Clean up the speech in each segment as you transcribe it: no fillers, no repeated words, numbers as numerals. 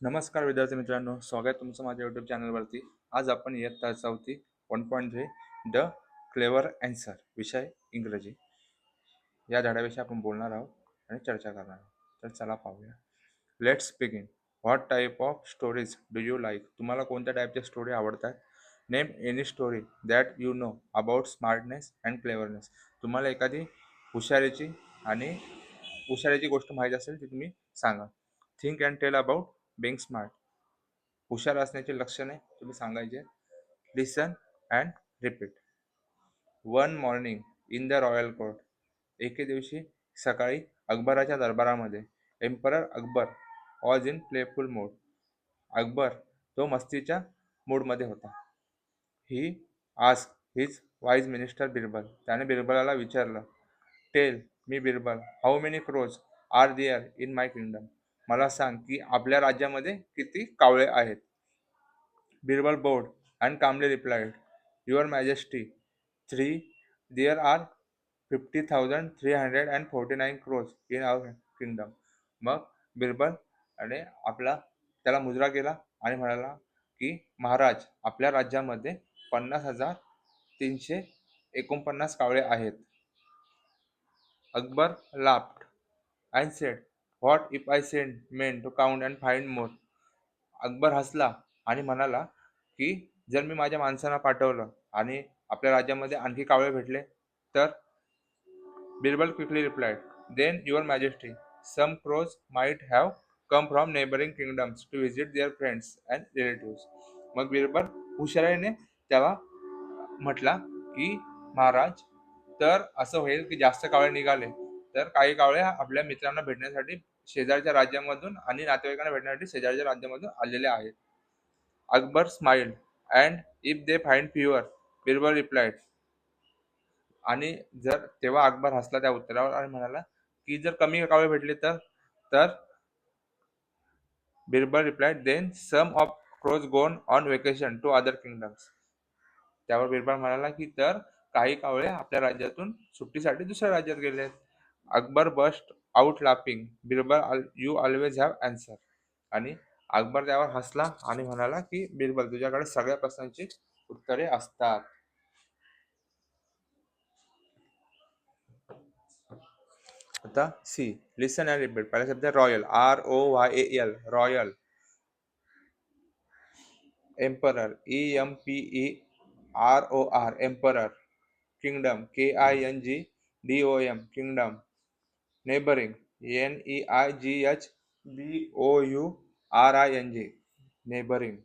नमस्कार विद्यार्थी मित्रांनो, स्वागत आहे तुमचं माझ्या यूट्यूब चॅनलवरती. आज आपण इयत्ता 4 1.3 द क्लेवर आन्सर विषय इंग्रजी या धड्याविषयी आपण बोलणार आहोत आणि चर्चा करणार आहोत. तर चला पाहूया. Let's begin. What type of stories do you like? तुम्हाला कोणत्या टाईपच्या स्टोरी आवडतात? Name any story that you know about smartness and cleverness. तुम्हाला एखादी हुशारीची आणि हुशारीची गोष्ट माहीत असेल ती तुम्ही सांगा. Think and tell about being smart. हुशार असण्याची लक्षणे तुम्ही सांगायचे. Listen and repeat. One morning in the royal court. एके दिवशी सकाळी अकबराच्या दरबारामध्ये. Emperor Akbar was in playful mood. Akbar तो मस्तीच्या मूडमध्ये होता. He ask his wise minister Birbal. त्याने बिरबलाला विचारलं. Tell me Birbal, how many crows are there in my kingdom. मला सांग की आपल्या राज्यामध्ये किती कावळे आहेत. Birbal bowed and calmly replied, Your Majesty, 3, there are 50,349 crores in our kingdom. मग बिरबल आणि त्याला मुजरा केला आणि म्हणाला की महाराज, आपल्या राज्यामध्ये 50,349 कावळे आहेत. Akbar laughed and said, What if I send men to count and find more? Akbar हसला आणि म्हणाला की जर मी माझ्या माणसांना पाठवलं आणि आपल्या राज्यामध्ये आणखी कावळे भेटले तर? Birbal quickly replied, then your majesty, some crows might have come from neighbouring kingdoms to visit their friends and relatives. मग बिरबल हुशारीने त्याला म्हटला की महाराज, तर असं होईल की जास्त कावळे निघाले तर काही कावळे आपल्या मित्रांना भेटण्यासाठी शेजारच्या राज्यामधून आणि नातेवाईकांना भेटण्यासाठी शेजारच्या राज्यामधून आलेले आहेत. Akbar smiled and if they find fewer, Birbal replied. आणि जर तेव्हा अकबर हसला त्या उत्तरावर आणि म्हणाला की जर कमी कावळे भेटले तर Birbal replied, then some of crows gone on vacation to other kingdoms. त्यावर बिरबल म्हणाला की तर काही कावळे आपल्या राज्यातून सुट्टीसाठी दुसऱ्या राज्यात गेले. Akbar burst out laughing, Birbal you always have answer. आणि अकबर त्यावर हसला आणि म्हणाला की बिरबल, तुझ्याकडे सगळ्या प्रश्नांची उत्तरे असतात. आता सी, लिसन अँड रिपीट. पहिला शब्द royal, ROYAL, royal. Emperor, EMPEROR, emperor. Kingdom, KINGDOM, kingdom. Neighbouring, NEIGHBOURING, neighbouring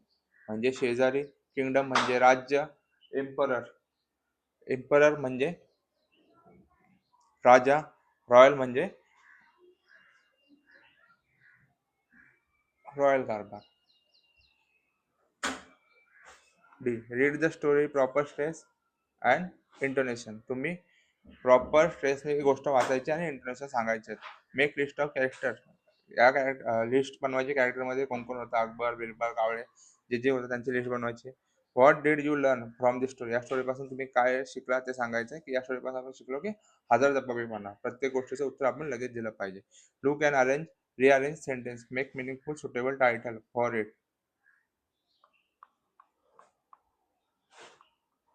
म्हणजे शेजारी. किंगडम म्हणजे राज्य. एम्परर, एम्परर म्हणजे राजा. रॉयल म्हणजे रॉयल कारभार. D, read the story proper stress and intonation. तुम्ही प्रॉपर स्ट्रेसने ही गोष्ट वाचायची आणि इंटोनेशन सांगायचे. Make list of character. या लिस्ट बनवायची. कॅरेक्टरमध्ये कोण कोण होतं, अकबर, बिरबल, कावळे, जे जे होतं त्यांची लिस्ट बनवायची. What did you learn from the story. या स्टोरीपासून तुम्ही काय शिकला ते सांगायचं की या स्टोरीपासून आपण शिकलो की हजर जबाबीपणा. प्रत्येक गोष्टीचं उत्तर आपण लगेच दिलं पाहिजे. Look and arrange rearrange sentence, make meaningful suitable title for it.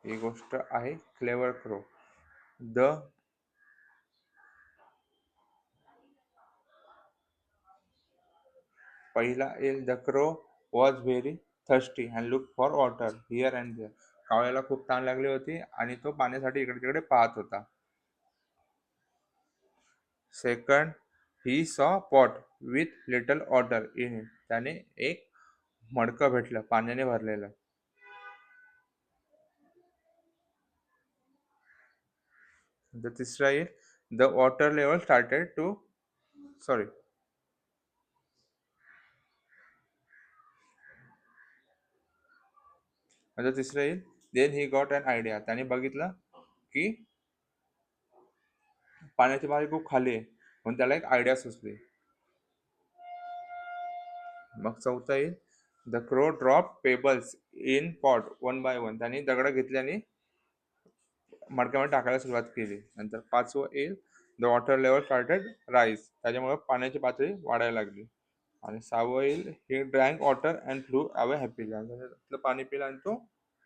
ही गोष्ट आहे क्लेवर क्रो. द पहिला येईल, the crow was very thirsty and look for water here and there. कावळ्याला खूप तहान लागली होती आणि तो पाण्यासाठी इकडे तिकडे पाहत होता. Second, he saw pot with little water in it. त्याने एक मडकं भेटलं पाण्याने भरलेलं. तिसरा येईल, the water level started to sorry तिसरं येईल, then he got an idea. त्याने बघितलं की पाण्याची पातळी खूप खाली आहे म्हणून त्याला एक आयडिया सुचली. मग चौथा येईल, the crow drop pebbles in pot one by one. त्यांनी दगड घेतली आणि मडक्यामध्ये टाकायला सुरुवात केली. नंतर पाचवं येईल, the water level started rise. त्याच्यामुळे पाण्याची पातळी वाढायला लागली. आणि सावईल he drank water and flew away happily. त्यातलं पाणी पिलं आणि तो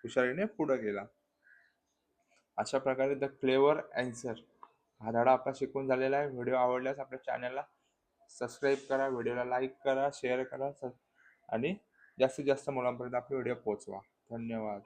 हुशारीने पुढे गेला. अशा प्रकारे द क्लेवर अँसर हा धडा आपला शिकून झालेला आहे. व्हिडिओ आवडल्यास आपल्या चॅनलला सबस्क्राईब करा, व्हिडिओला लाईक करा, शेअर करा आणि जास्तीत जास्त मुलांपर्यंत आपले व्हिडिओ पोहोचवा. धन्यवाद.